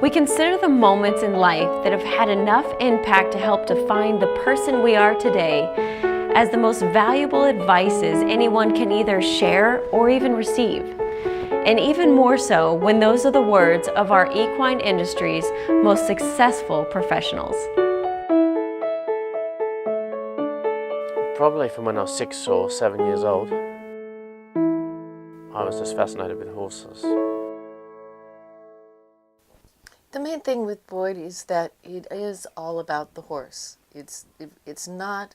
We consider the moments in life that have had enough impact to help define the person we are today as the most valuable advices anyone can either share or even receive. And even more so when those are the words of our equine industry's most successful professionals. Probably from when I was 6 or 7 years old, I was just fascinated with horses. The main thing with Boyd is that it is all about the horse. It's not,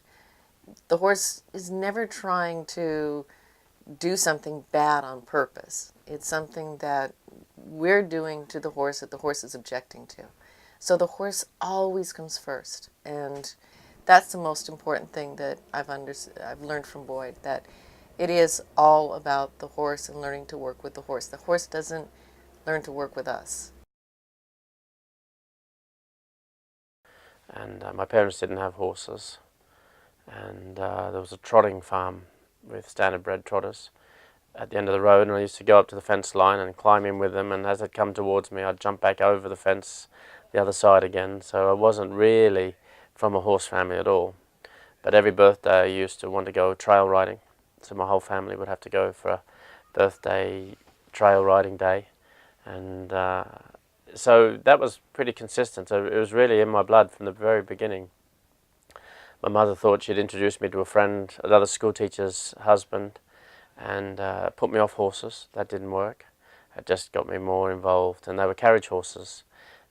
the horse is never trying to do something bad on purpose. It's something that we're doing to the horse that the horse is objecting to. So the horse always comes first, and that's the most important thing that I've learned from Boyd, that it is all about the horse and learning to work with the horse. The horse doesn't learn to work with us. And my parents didn't have horses, and there was a trotting farm with standard bred trotters at the end of the road, and I used to go up to the fence line and climb in with them, and as they'd come towards me I'd jump back over the fence the other side again. So I wasn't really from a horse family at all, but every birthday I used to want to go trail riding, so my whole family would have to go for a birthday trail riding day, and so that was pretty consistent. So it was really in my blood from the very beginning. My mother thought she'd introduced me to a friend, another school teacher's husband, and put me off horses. That didn't work. It just got me more involved, and they were carriage horses.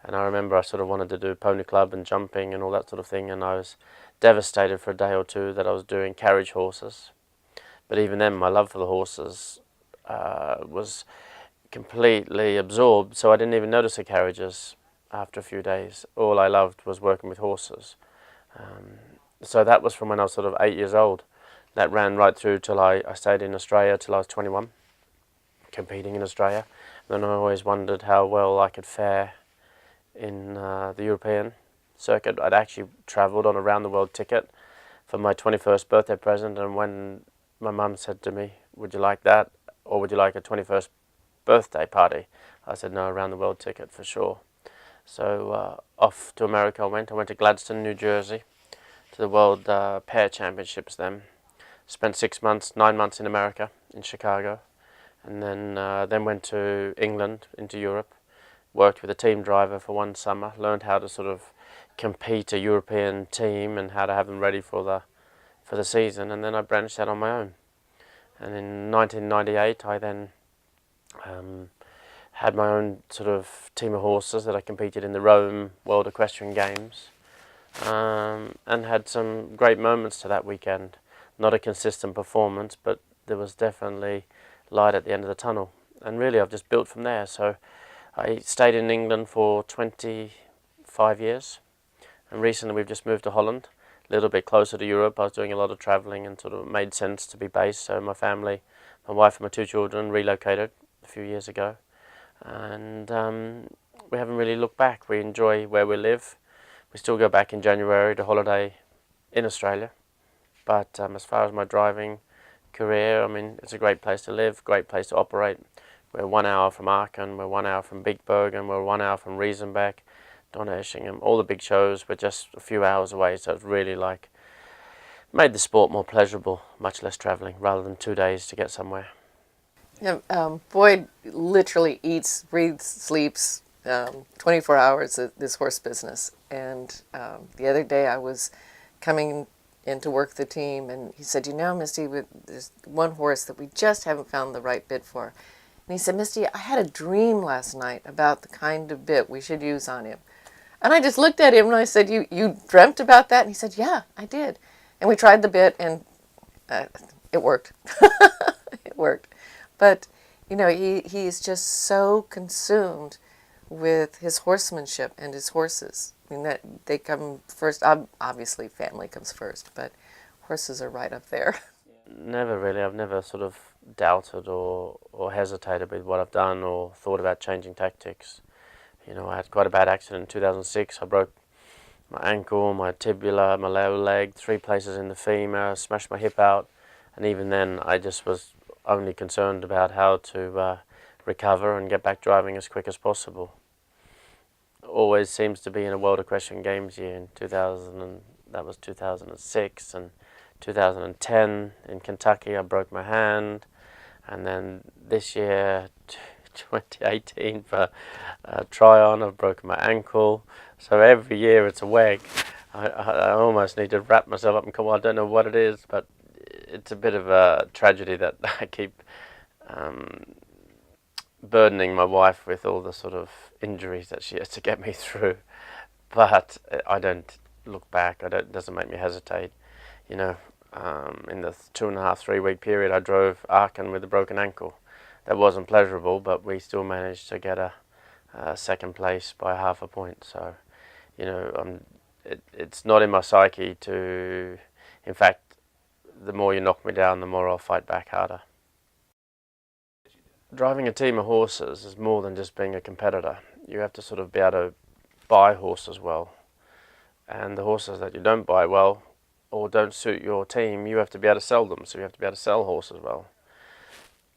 And I remember I sort of wanted to do pony club and jumping and all that sort of thing, and I was devastated for a day or two that I was doing carriage horses. But even then, my love for the horses was completely absorbed, so I didn't even notice the carriages after a few days. All I loved was working with horses. So that was from when I was sort of 8 years old. That ran right through till I stayed in Australia till I was 21, competing in Australia. And then I always wondered how well I could fare in the European circuit. I'd actually travelled on a round the world ticket for my 21st birthday present, and when my mum said to me, "Would you like that, or would you like a 21st birthday party?" I said, "No, around the world ticket for sure." So off to America I went. I went to Gladstone, New Jersey, to the World Pair Championships then. Spent 6 months, 9 months in America, in Chicago, and then went to England, into Europe, worked with a team driver for one summer, learned how to sort of compete a European team and how to have them ready for the season, and then I branched out on my own. And in 1998 I then had my own sort of team of horses that I competed in the Rome World Equestrian Games, and had some great moments to that weekend. Not a consistent performance, but there was definitely light at the end of the tunnel, and really I've just built from there. So I stayed in England for 25 years, and recently we've just moved to Holland, a little bit closer to Europe. I was doing a lot of travelling and sort of made sense to be based, so my family, my wife and my 2 children relocated a few years ago, and we haven't really looked back. We enjoy where we live. We still go back in January to holiday in Australia, but as far as my driving career, I mean, it's a great place to live, great place to operate. We're 1 hour from Aachen, we're 1 hour from Big Bergen, we're 1 hour from Riesenbeck, Donaueschingen, all the big shows. We're just a few hours away, so it's really like made the sport more pleasurable, much less travelling, rather than 2 days to get somewhere. Yeah, Boyd literally eats, breathes, sleeps 24 hours at this horse business. And the other day I was coming in to work the team, and he said, "You know, Misty, there's one horse that we just haven't found the right bit for." And he said, "Misty, I had a dream last night about the kind of bit we should use on him." And I just looked at him and I said, You dreamt about that?" And he said, "Yeah, I did." And we tried the bit, and it worked. It worked. But, you know, he is just so consumed with his horsemanship and his horses. I mean, that they come first. Obviously, family comes first, but horses are right up there. Never really. I've never sort of doubted or hesitated with what I've done or thought about changing tactics. You know, I had quite a bad accident in 2006. I broke my ankle, my tibia, my lower leg, 3 places in the femur, smashed my hip out, and even then I just was only concerned about how to recover and get back driving as quick as possible. always seems to be in a World Equestrian Games year in 2000, and that was 2006, and 2010 in Kentucky I broke my hand, and then this year 2018 for Tryon I've broken my ankle. So every year it's a wag. I almost need to wrap myself up and come on, I don't know what it is, but it's a bit of a tragedy that I keep burdening my wife with all the sort of injuries that she has to get me through. But I don't look back. It doesn't make me hesitate. You know, in the 2.5, 3 week period, I drove Aachen with a broken ankle. That wasn't pleasurable, but we still managed to get a second place by half a point. So, you know, it's not in my psyche to. In fact, the more you knock me down, the more I'll fight back harder. Driving a team of horses is more than just being a competitor. You have to sort of be able to buy horses well. And the horses that you don't buy well or don't suit your team, you have to be able to sell them. So you have to be able to sell horses well.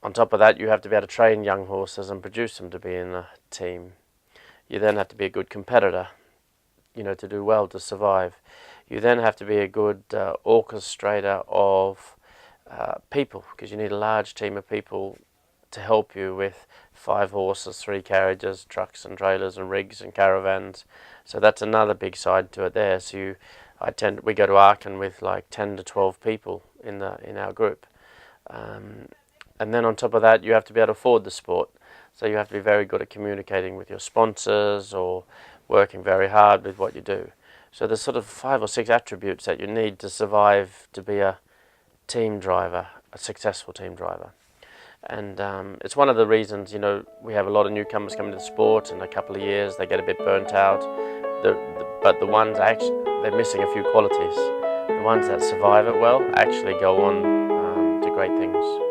On top of that, you have to be able to train young horses and produce them to be in a team. You then have to be a good competitor, you know, to do well, to survive. You then have to be a good orchestrator of people, because you need a large team of people to help you with 5 horses, 3 carriages, trucks and trailers and rigs and caravans. So that's another big side to it there. So we go to Aachen with like 10 to 12 people in our group. And then on top of that, you have to be able to afford the sport. So you have to be very good at communicating with your sponsors or working very hard with what you do. So there's sort of 5 or 6 attributes that you need to survive, to be a team driver, a successful team driver. And it's one of the reasons, you know, we have a lot of newcomers coming to the sport, and a couple of years they get a bit burnt out. But the ones they're missing a few qualities. The ones that survive it well actually go on to great things.